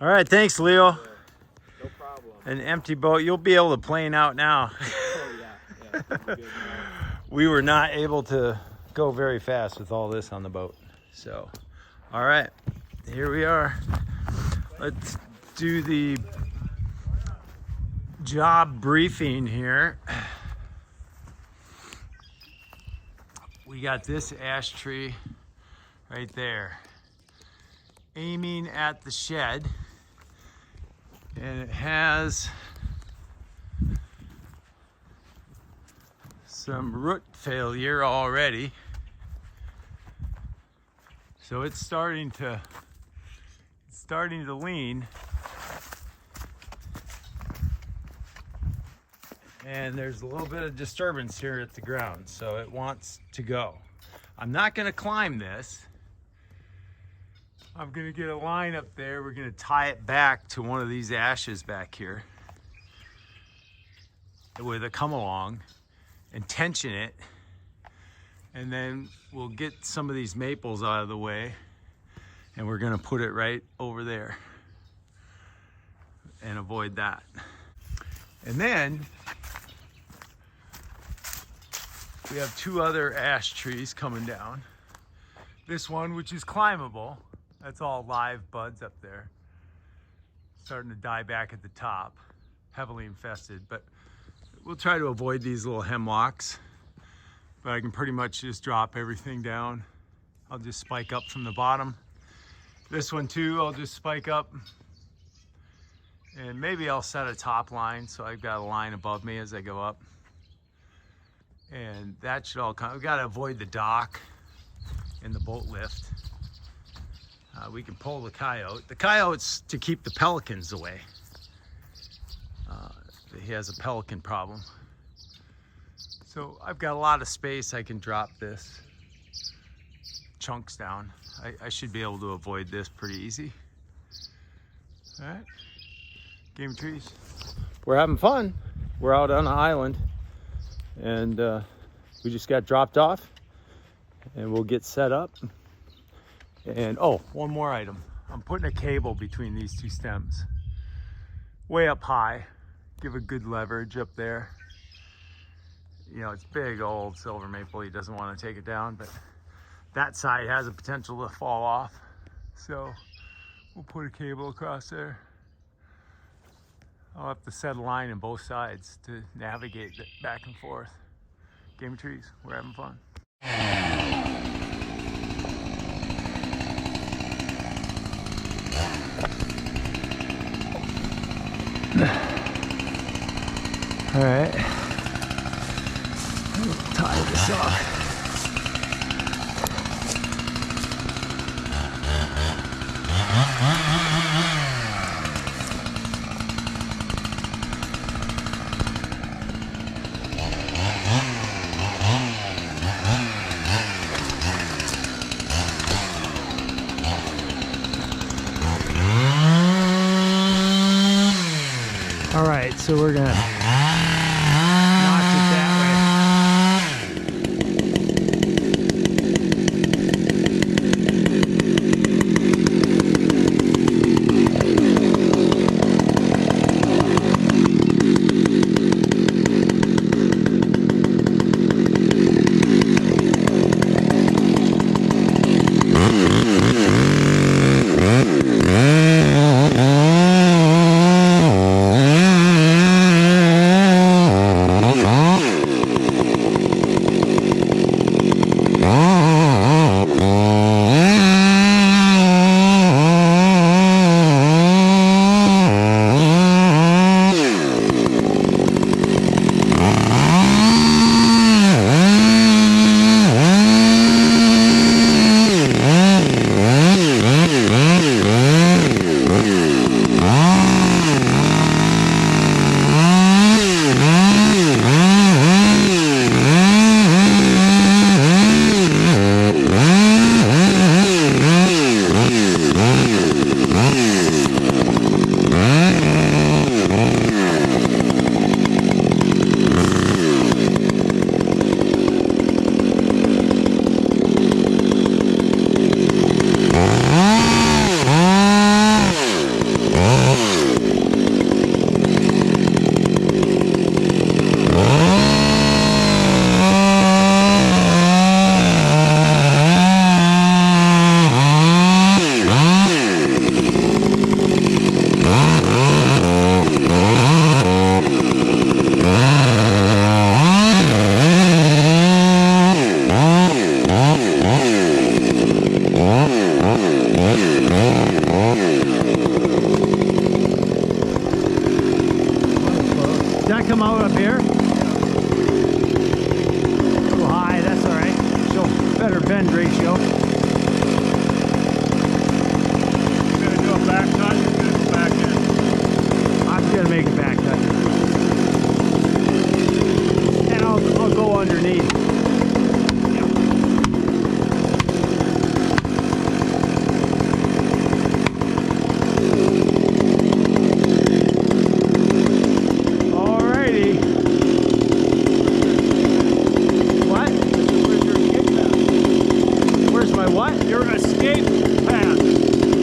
All right, thanks, Leo. Yeah, no problem. An empty boat. You'll be able to plane out now. Oh yeah, it's gonna be good now. We were not able to go very fast with all this on the boat. So, all right, here we are. Let's do the job briefing here. We got this ash tree right there, aiming at the shed, and it has some root failure already. So it's starting to lean. And there's a little bit of disturbance here at the ground, so it wants to go. I'm not gonna climb this. I'm gonna get a line up there. We're gonna tie it back to one of these ashes back here with a come along and tension it. And then we'll get some of these maples out of the way, and we're gonna put it right over there and avoid that. And then we have two other ash trees coming down. This one, which is climbable, that's all live buds up there. Starting to die back at the top, heavily infested, but we'll try to avoid these little hemlocks. But I can pretty much just drop everything down. I'll just spike up from the bottom. This one too, I'll just spike up. And maybe I'll set a top line so I've got a line above me as I go up. And that should all come. We've got to avoid the dock and the boat lift. We can pull the coyote. The coyote's to keep the pelicans away. He has a pelican problem. So I've got a lot of space. I can drop this chunks down. I should be able to avoid this pretty easy. All right, game trees. We're having fun. We're out on an island, and we just got dropped off, and we'll get set up. And oh, one more item. I'm putting a cable between these two stems, way up high. Give a good leverage up there. You know, it's big old silver maple. He doesn't want to take it down, but that side has a potential to fall off. So we'll put a cable across there. I'll have to set a line on both sides to navigate it back and forth. Game of trees, we're having fun. All right, I'll tie this off. All right, so we're gonna notch it that way. better bend ratio. You're gonna do a back cut, you're gonna go back in. I'm gonna make a back cut. And I'll go underneath. Alrighty. What? Where's my what? Your escape path.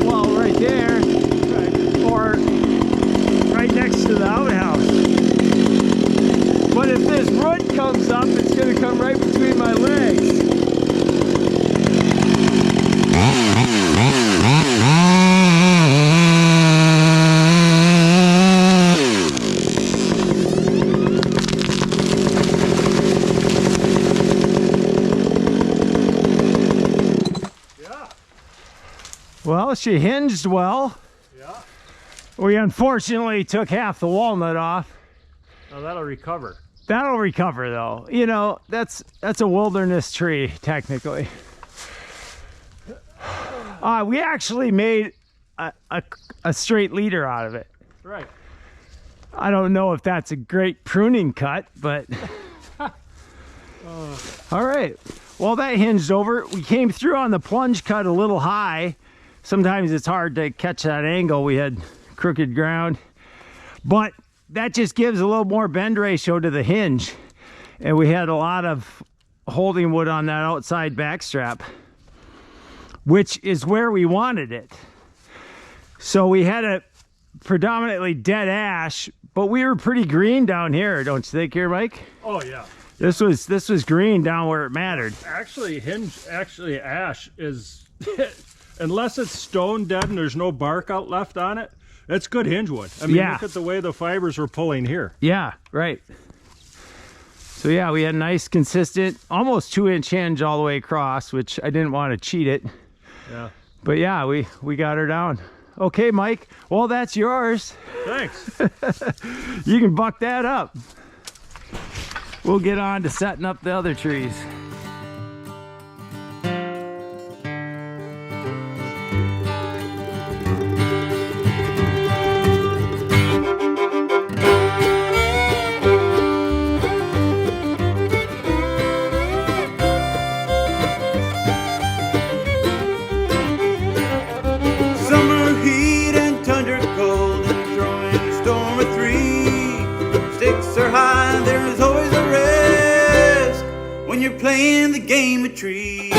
Well, right there. Or right next to the outhouse. But if this root comes up, it's going to come right between my legs. Yeah. Well, she hinged well. Yeah. We unfortunately took half the walnut off. Now that'll recover. That'll recover though. You know, that's a wilderness tree technically. We actually made a straight leader out of it. Right. I don't know if that's a great pruning cut, but all right. Well, that hinged over. We came through on the plunge cut a little high. Sometimes it's hard to catch that angle. We had crooked ground, but that just gives a little more bend ratio to the hinge. And we had a lot of holding wood on that outside backstrap, which is where we wanted it. So we had a predominantly dead ash, but we were pretty green down here, don't you think here, Mike? Oh yeah. This was green down where it mattered. Actually, ash is, unless it's stone dead and there's no bark out left on it, it's good hinge wood. I mean, Yeah. look at the way the fibers were pulling here. Yeah, right. So yeah, we had a nice, consistent, almost 2-inch hinge all the way across, which I didn't want to cheat it. Yeah. But yeah, we got her down. Okay, Mike. Well, that's yours. Thanks. You can buck that up. We'll get on to setting up the other trees. Summer heat and tundra cold and throwing a storm of 3. Stakes are high, there's always a risk when you're playing the game of trees.